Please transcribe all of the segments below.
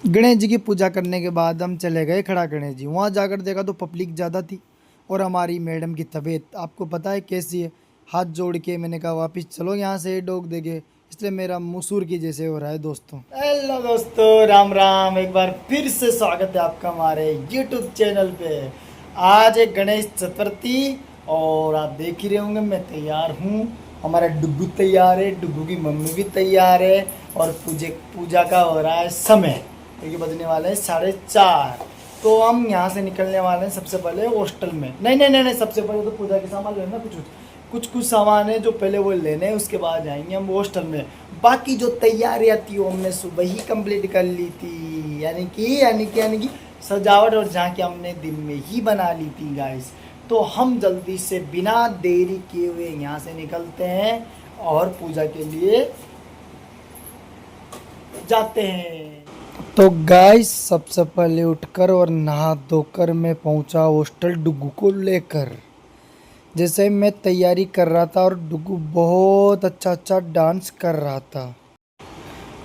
गणेश जी की पूजा करने के बाद हम चले गए खड़ा गणेश जी। वहाँ जाकर देखा तो पब्लिक ज़्यादा थी और हमारी मैडम की तबीयत आपको पता है कैसी है। हाथ जोड़ के मैंने कहा वापस चलो यहाँ से डोक देंगे, इसलिए मेरा मसूर की जैसे हो रहा है दोस्तों। हेलो दोस्तों, राम राम। एक बार फिर से स्वागत है आपका हमारे यूट्यूब चैनल पे। आज है गणेश चतुर्थी और आप देख ही रहे होंगे मैं तैयार हूँ। हमारा डुग्गू तैयार है, डुग्गू की मम्मी भी तैयार है और पूजा का हो रहा है समय, क्योंकि बजने वाले हैं 4:30। तो हम यहाँ से निकलने वाले हैं सबसे पहले हॉस्टल में। नहीं, सबसे पहले तो पूजा के सामान लेना, कुछ सामान है जो पहले वो लेने हैं, उसके बाद जाएंगे हम हॉस्टल में। बाकी जो तैयारियाँ थी वो हमने सुबह ही कंप्लीट कर ली थी, यानी कि सजावट और झांकी हमने दिन में ही बना ली थी गाइस। तो हम जल्दी से बिना देरी किए हुए यहाँ से निकलते हैं और पूजा के लिए जाते हैं। तो गाइस सबसे पहले उठकर और नहा धोकर मैं पहुंचा हॉस्टल डुग्गू को लेकर। जैसे मैं तैयारी कर रहा था और डुग्गू बहुत अच्छा डांस कर रहा था,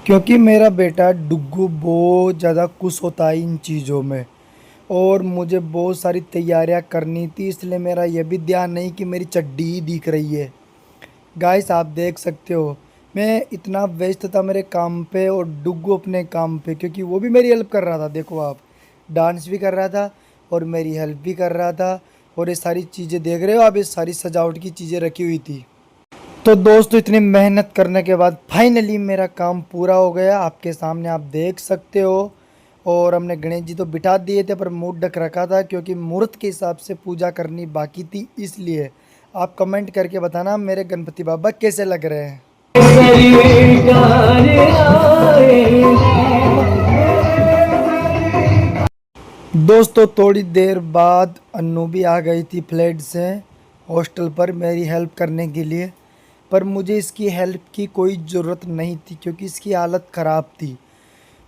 क्योंकि मेरा बेटा डुग्गू बहुत ज़्यादा खुश होता है इन चीज़ों में और मुझे बहुत सारी तैयारियां करनी थी, इसलिए मेरा यह भी ध्यान नहीं कि मेरी चड्डी ही दिख रही है। गाइस आप देख सकते हो मैं इतना व्यस्त था मेरे काम पे और डुग्गू अपने काम पे, क्योंकि वो भी मेरी हेल्प कर रहा था। देखो आप, डांस भी कर रहा था और मेरी हेल्प भी कर रहा था। और ये सारी चीज़ें देख रहे हो आप, ये सारी सजावट की चीज़ें रखी हुई थी। तो दोस्तों इतनी मेहनत करने के बाद फाइनली मेरा काम पूरा हो गया, आपके सामने आप देख सकते हो। और हमने गणेश जी तो बिठा दिए थे पर मुंह ढक रखा था, क्योंकि मुहूर्त के हिसाब से पूजा करनी बाकी थी। इसलिए आप कमेंट करके बताना मेरे गणपति बाबा कैसे लग रहे हैं। दोस्तों थोड़ी देर बाद अन्नू भी आ गई थी फ्लैट से हॉस्टल पर मेरी हेल्प करने के लिए, पर मुझे इसकी हेल्प की कोई ज़रूरत नहीं थी क्योंकि इसकी हालत ख़राब थी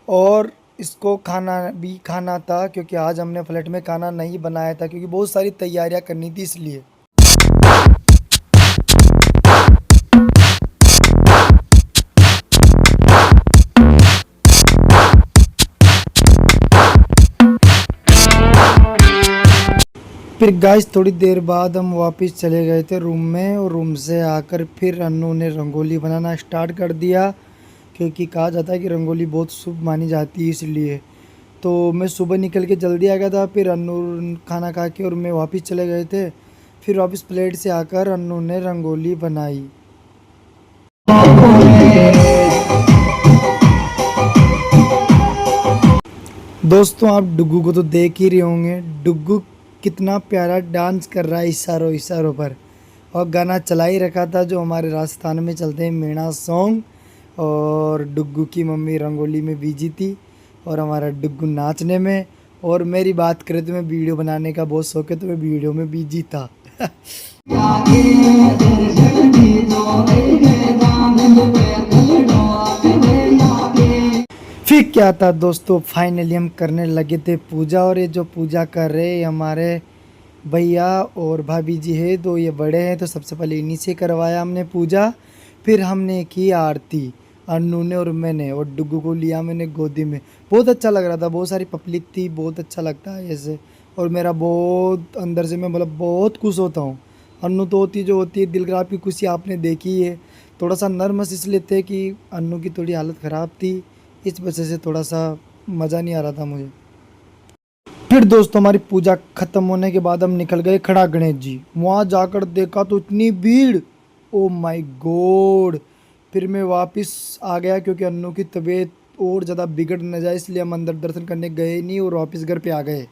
और इसको खाना भी खाना था, क्योंकि आज हमने फ्लैट में खाना नहीं बनाया था क्योंकि बहुत सारी तैयारियां करनी थी इसलिए। फिर गाइस थोड़ी देर बाद हम वापस चले गए थे रूम में और रूम से आकर फिर अन्नू ने रंगोली बनाना स्टार्ट कर दिया, क्योंकि कहा जाता है कि रंगोली बहुत शुभ मानी जाती है इसलिए। तो मैं सुबह निकल के जल्दी आ गया था, फिर अन्नू खाना खा के और मैं वापस चले गए थे। फिर वापस प्लेट से आकर अन्नू ने रंगोली बनाई। दोस्तों आप डुग्गू को तो देख ही रहे होंगे, डुग्गू कितना प्यारा डांस कर रहा है इशारों इशारों पर। और गाना चला ही रखा था जो हमारे राजस्थान में चलते हैं मीणा सॉन्ग। और डुग्गू की मम्मी रंगोली में बिजी थी और हमारा डुग्गू नाचने में। और मेरी बात करें तो मैं वीडियो बनाने का बहुत शौक है, तो मैं वीडियो में बिजी था। फिर क्या था दोस्तों, फाइनली हम करने लगे थे पूजा। और ये जो पूजा कर रहे हमारे भैया और भाभी जी है, तो ये बड़े हैं, तो सबसे पहले इन्हीं से करवाया हमने पूजा। फिर हमने की आरती अन्नू ने और मैंने, और डुग्गू को लिया मैंने गोदी में। बहुत अच्छा लग रहा था, बहुत सारी पब्लिक थी, बहुत अच्छा लगता है ऐसे। और मेरा बहुत अंदर से मैं मतलब बहुत खुश होता हूँ। अन्नू तो होती जो होती है दिलग्राम की खुशी आपने देखी है। थोड़ा सा नर्वस इसलिए थे कि अन्नू की थोड़ी हालत ख़राब थी, इस वजह से थोड़ा सा मज़ा नहीं आ रहा था मुझे। फिर दोस्तों हमारी पूजा खत्म होने के बाद हम निकल गए खड़ा गणेश जी। वहाँ जाकर देखा तो इतनी भीड़, ओ माय गॉड। फिर मैं वापस आ गया क्योंकि अन्नू की तबीयत और ज़्यादा बिगड़ न जाए, इसलिए हम अंदर दर्शन करने गए नहीं और वापस घर पे आ गए।